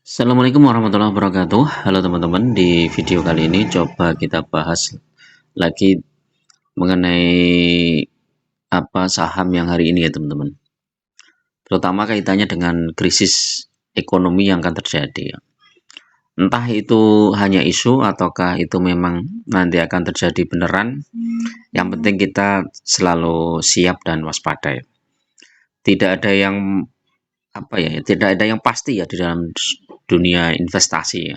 Assalamualaikum warahmatullahi wabarakatuh. Halo teman-teman, di video kali ini coba kita bahas lagi mengenai saham yang hari ini ya teman-teman. Terutama kaitannya dengan krisis ekonomi yang akan terjadi ya. Entah itu hanya isu ataukah itu memang nanti akan terjadi beneran. Yang penting kita selalu siap dan waspada ya. Tidak ada yang tidak ada yang pasti ya di dalam dunia investasi ya.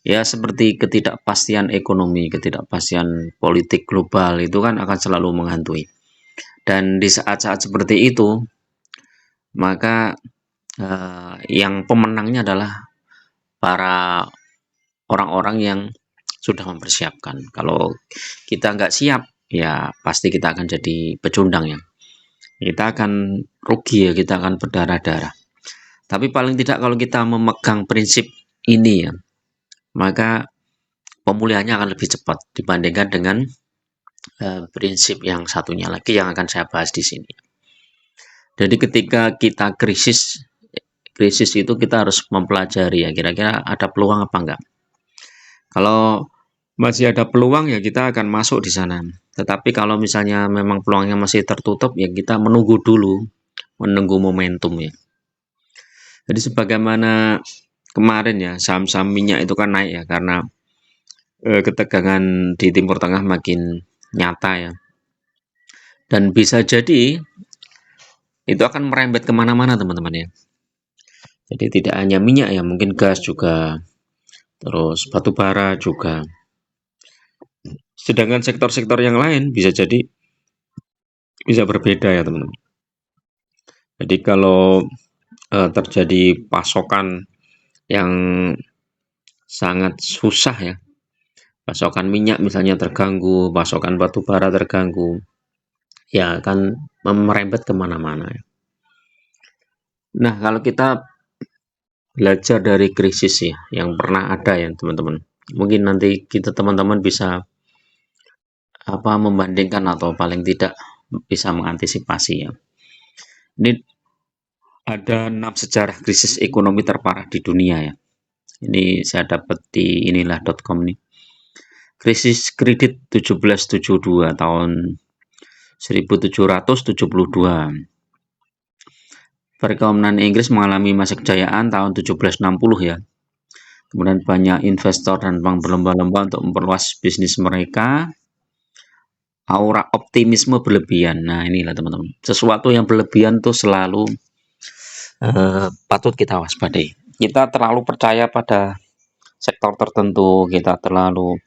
Ya, seperti ketidakpastian ekonomi, ketidakpastian politik global itu kan akan selalu menghantui. Dan di saat-saat seperti itu, maka yang pemenangnya adalah para orang-orang yang sudah mempersiapkan. Kalau kita nggak siap, ya pasti kita akan jadi pecundang ya. Kita akan rugi ya, kita akan berdarah-darah. Tapi paling tidak kalau kita memegang prinsip ini ya, maka pemulihannya akan lebih cepat dibandingkan dengan prinsip yang satunya lagi yang akan saya bahas di sini. Jadi ketika kita krisis itu kita harus mempelajari ya kira-kira ada peluang apa enggak. Kalau masih ada peluang ya kita akan masuk di sana. Tetapi kalau misalnya memang peluangnya masih tertutup ya kita menunggu dulu, menunggu momentum ya. Jadi sebagaimana kemarin ya saham-saham minyak itu kan naik ya karena ketegangan di Timur Tengah makin nyata ya. Dan bisa jadi itu akan merembet kemana-mana teman-teman ya. Jadi tidak hanya minyak ya, mungkin gas juga, terus batu bara juga. Sedangkan sektor-sektor yang lain bisa jadi bisa berbeda ya teman-teman. Jadi kalau terjadi pasokan yang sangat susah ya, pasokan minyak misalnya terganggu, pasokan batu bara terganggu, ya akan merembet kemana-mana ya. Nah kalau kita belajar dari krisis ya yang pernah ada ya teman-teman, mungkin nanti kita teman-teman bisa membandingkan atau paling tidak bisa mengantisipasi ya. Ini ada 6 sejarah krisis ekonomi terparah di dunia ya. Ini saya dapat di inilah.com nih. Krisis kredit 1772 tahun 1772. Perekonomian Inggris mengalami masa kejayaan tahun 1760 ya. Kemudian banyak investor dan bank berlomba-lomba untuk memperluas bisnis mereka. Aura optimisme berlebihan. Nah, inilah teman-teman. Sesuatu yang berlebihan tuh selalu patut kita waspadai. Kita terlalu percaya pada sektor tertentu, kita terlalu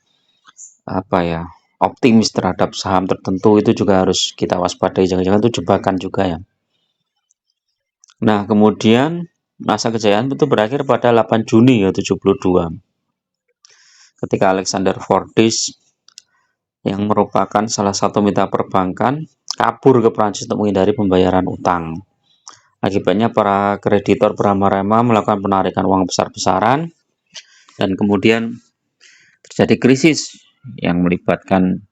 optimis terhadap saham tertentu, itu juga harus kita waspadai. Jangan-jangan itu jebakan juga ya. Nah, kemudian masa kejayaan itu berakhir pada 8 Juni ya 72. Ketika Alexander Fordyce yang merupakan salah satu mitra perbankan kabur ke Prancis untuk menghindari pembayaran utang. Akibatnya para kreditor beramai-ramai melakukan penarikan uang besar-besaran dan kemudian terjadi krisis yang melibatkan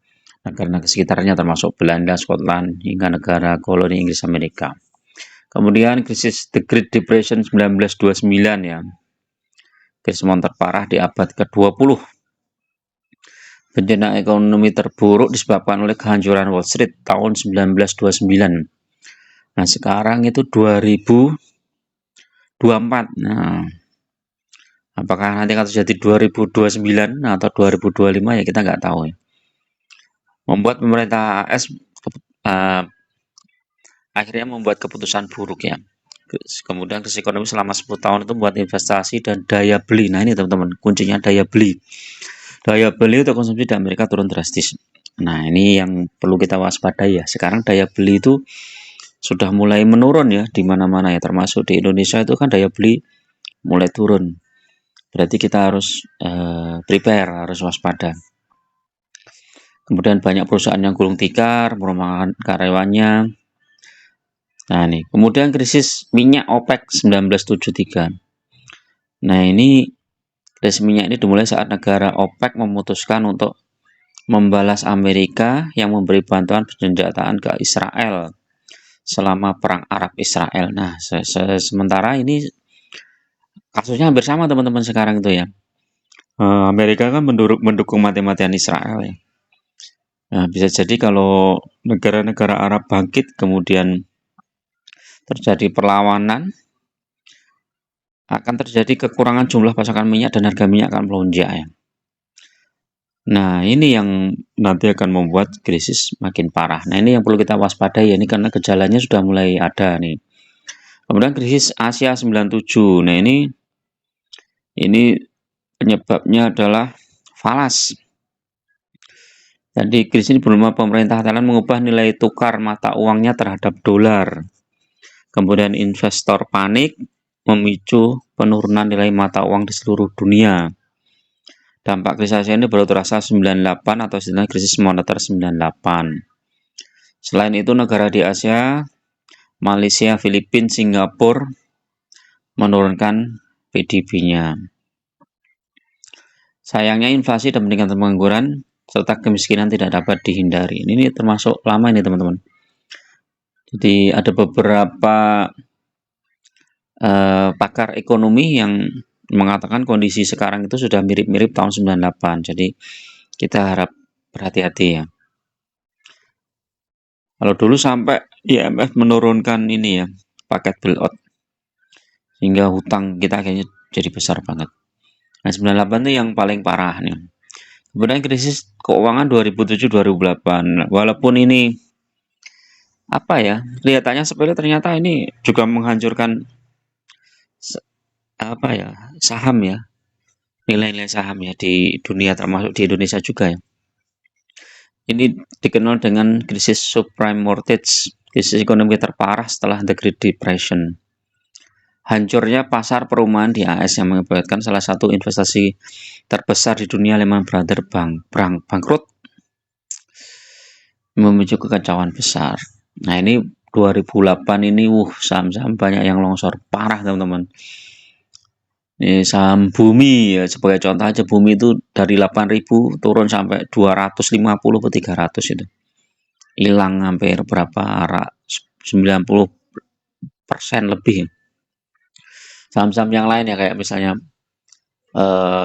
negara-negara sekitarnya termasuk Belanda, Skotland, hingga negara koloni Inggris Amerika. Kemudian krisis The Great Depression 1929 ya. Krisis terparah di abad ke-20. Bencana ekonomi terburuk disebabkan oleh kehancuran Wall Street tahun 1929. Nah, sekarang itu 2024. Nah, apakah nanti akan terjadi 2029 atau 2025 ya kita nggak tahu ya. Membuat pemerintah AS akhirnya membuat keputusan buruk ya. Kemudian krisis ekonomi selama 10 tahun itu membuat investasi dan daya beli. Nah ini teman-teman, kuncinya daya beli. Daya beli untuk konsumsi di Amerika turun drastis. Nah ini yang perlu kita waspadai ya. Sekarang daya beli itu sudah mulai menurun ya di mana-mana ya, termasuk di Indonesia itu kan daya beli mulai turun. Berarti kita harus prepare, harus waspada. Kemudian banyak perusahaan yang gulung tikar, merumahkan karyawannya. Nah ini, kemudian krisis minyak OPEC 1973. Nah ini krisis minyak ini dimulai saat negara OPEC memutuskan untuk membalas Amerika yang memberi bantuan persenjataan ke Israel selama perang Arab Israel. Nah sementara ini kasusnya hampir sama teman-teman sekarang itu ya. Amerika kan mendukung mati-matian Israel ya. Nah, bisa jadi kalau negara-negara Arab bangkit kemudian terjadi perlawanan, akan terjadi kekurangan jumlah pasokan minyak dan harga minyak akan melonjak ya. Nah, ini yang nanti akan membuat krisis makin parah. Nah, ini yang perlu kita waspadai ya, ini karena gejalanya sudah mulai ada nih. Kemudian krisis Asia 97. Nah, ini penyebabnya adalah falas. Jadi krisis ini berupa pemerintah Thailand mengubah nilai tukar mata uangnya terhadap dolar. Kemudian investor panik memicu penurunan nilai mata uang di seluruh dunia. Dampak krisis Asia ini baru terasa 98 atau istilahnya krisis moneter 98. Selain itu negara di Asia, Malaysia, Filipina, Singapura menurunkan PDB-nya. Sayangnya inflasi dan peningkatan pengangguran serta kemiskinan tidak dapat dihindari. Ini termasuk lama ini teman-teman. Jadi ada beberapa pakar ekonomi yang mengatakan kondisi sekarang itu sudah mirip-mirip tahun 98. Jadi kita harap berhati-hati ya. Kalau dulu sampai IMF menurunkan ini ya, paket bailout sehingga hutang kita kayaknya jadi besar banget. Nah, 98 itu yang paling parah nih. Kemudian krisis keuangan 2007-2008. Walaupun ini apa ya, kelihatannya sepele ternyata ini juga menghancurkan apa ya, saham ya, nilai-nilai saham ya di dunia termasuk di Indonesia juga ya. Ini dikenal dengan krisis subprime mortgage, krisis ekonomi terparah setelah The Great Depression. Hancurnya pasar perumahan di AS yang mengakibatkan salah satu investasi terbesar di dunia Lehman Brothers bangkrut, memicu kekacauan besar. Nah, ini 2008 ini saham-saham banyak yang longsor parah teman-teman. Ini saham Bumi ya, sebagai contoh aja, Bumi itu dari 8.000 turun sampai 250 ke 300 itu. Hilang hampir berapa, 90% lebih. Saham-saham yang lain ya kayak misalnya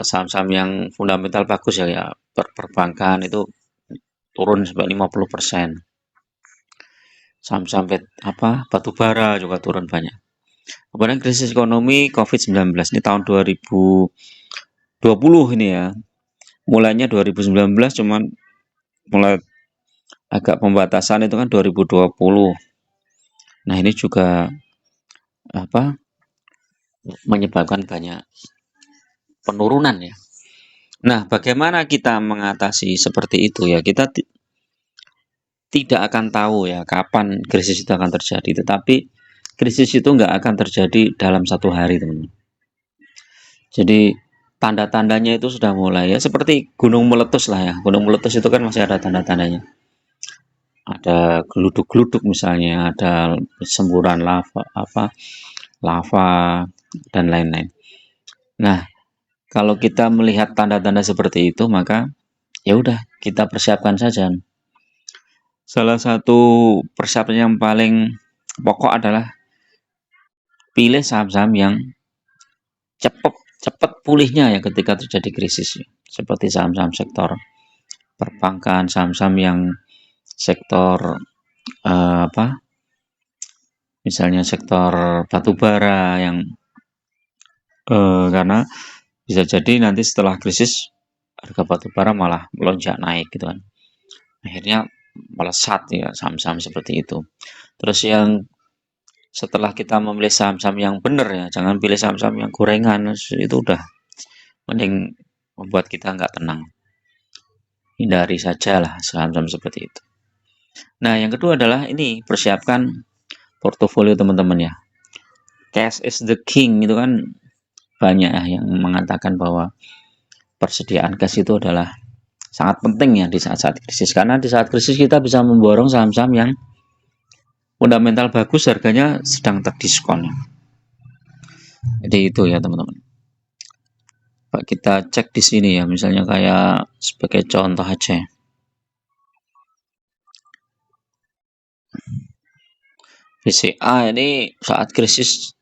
saham-saham yang fundamental bagus ya, perbankan itu turun sampai 50%. Saham-saham batu bara juga turun banyak. Kemudian krisis ekonomi COVID-19 ini tahun 2020 ini ya. Mulainya 2019 cuman mulai agak pembatasan itu kan 2020. Nah, ini juga menyebabkan banyak penurunan ya. Nah, bagaimana kita mengatasi seperti itu ya? Kita tidak akan tahu ya kapan krisis itu akan terjadi, tetapi krisis itu nggak akan terjadi dalam satu hari, teman-teman. Jadi tanda-tandanya itu sudah mulai ya, seperti gunung meletus lah ya. Gunung meletus itu kan masih ada tanda-tandanya. Ada geluduk-geluduk misalnya, ada semburan lava dan lain-lain. Nah, kalau kita melihat tanda-tanda seperti itu, maka ya udah kita persiapkan saja. Salah satu persiapan yang paling pokok adalah pilih saham-saham yang cepat pulihnya ya ketika terjadi krisis. Seperti saham-saham sektor perbankan, saham-saham yang sektor misalnya sektor batubara yang karena bisa jadi nanti setelah krisis harga batubara malah melonjak naik gitu kan. Akhirnya melesat ya saham-saham seperti itu. Terus yang setelah kita memilih saham-saham yang benar ya, jangan pilih saham-saham yang gorengan, itu udah mending membuat kita nggak tenang. Hindari saja lah saham-saham seperti itu. Nah, yang kedua adalah ini, persiapkan portofolio teman-teman ya. Cash is the king itu kan banyak ya yang mengatakan bahwa persediaan cash itu adalah sangat penting ya di saat-saat krisis. Karena di saat krisis kita bisa memborong saham-saham yang fundamental bagus, harganya sedang terdiskon. Jadi itu ya teman-teman. Kita cek di sini ya, misalnya kayak sebagai contoh aja. BCA ini saat krisis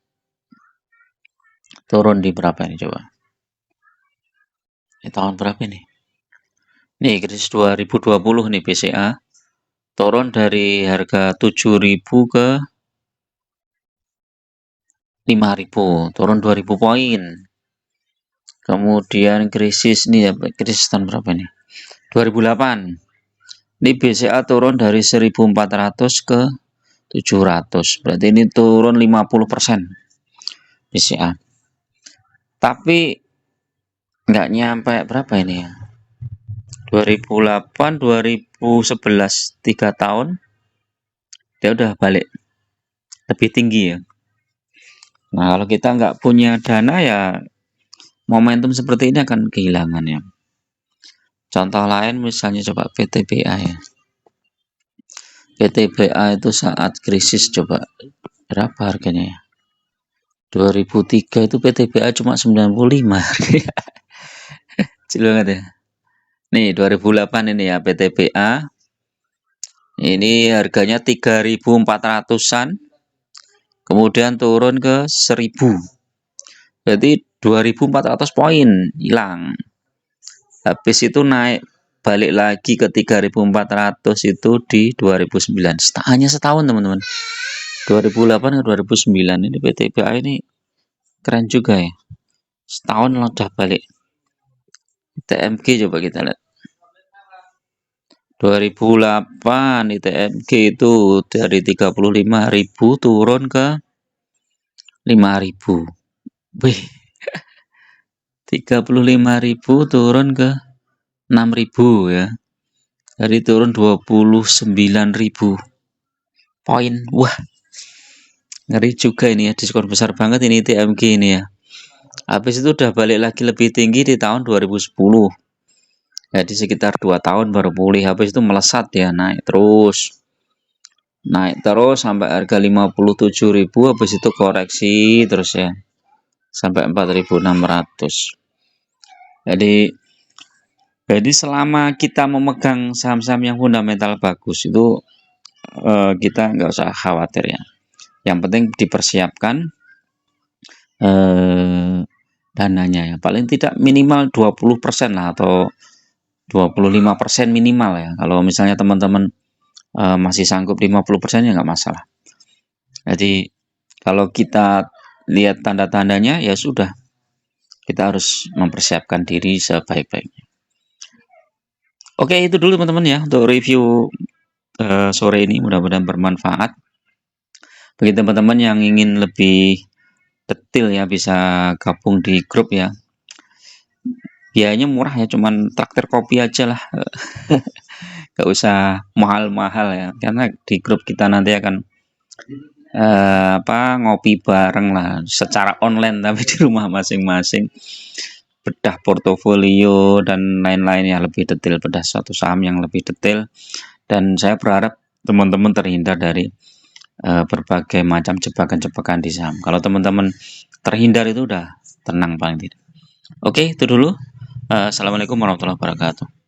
Turun di berapa ini coba? Ini tahun berapa ini? Nih krisis 2020 nih BCA. Turun dari harga 7.000 ke 5.000, turun 2.000 poin. Kemudian krisis nih ya, krisis tahun berapa nih? 2008. Ini BCA turun dari 1.400 ke 700. Berarti ini turun 50% BCA. Tapi nggak nyampe berapa ini ya? 2008, 2011, 3 tahun dia udah balik lebih tinggi ya. Nah, kalau kita nggak punya dana ya momentum seperti ini akan kehilangan ya. Contoh lain misalnya coba PTBA ya. PTBA itu saat krisis coba berapa harganya ya? 2003 itu PTBA cuma 95 harganya. Kecil banget ya. Nih 2008 ini ya PTBA. Ini harganya 3.400-an. Kemudian turun ke 1.000. Berarti 2.400 poin hilang. Habis itu naik balik lagi ke 3.400 itu di 2009. Hanya setahun teman-teman. 2008 ke 2009 ini PTBA ini keren juga ya. Setahun udah balik. TMG coba kita lihat. 2008 ITMG itu dari 35.000 turun ke 5.000. Wih. 35.000 turun ke 6.000 ya. Dari turun 29.000 poin. Wah. Ngeri juga ini ya, diskon besar banget ini TMG ini ya. Habis itu udah balik lagi lebih tinggi di tahun 2010. Jadi sekitar 2 tahun baru pulih. Habis itu melesat ya, naik terus sampai harga 57.000. Habis itu koreksi terus ya sampai 4.600. Jadi selama kita memegang saham-saham yang fundamental bagus itu kita nggak usah khawatir ya. Yang penting dipersiapkan dananya ya. Paling tidak minimal 20% lah atau 25% minimal ya. Kalau misalnya teman-teman masih sanggup 50% ya nggak masalah. Jadi kalau kita lihat tanda-tandanya ya sudah, kita harus mempersiapkan diri sebaik-baiknya. Oke, itu dulu teman-teman ya untuk review sore ini, mudah-mudahan bermanfaat. Bagi teman-teman yang ingin lebih detail ya bisa gabung di grup ya. Biayanya murah ya, cuman traktir kopi aja lah. Gak usah mahal-mahal ya, karena di grup kita nanti akan ngopi bareng lah secara online tapi di rumah masing-masing, bedah portofolio dan lain-lain ya, lebih detail, bedah suatu saham yang lebih detail. Dan saya berharap teman-teman terhindar dari berbagai macam jebakan-jebakan di saham. Kalau teman-teman terhindar itu udah tenang paling tidak. Oke, itu dulu. Assalamualaikum warahmatullahi wabarakatuh.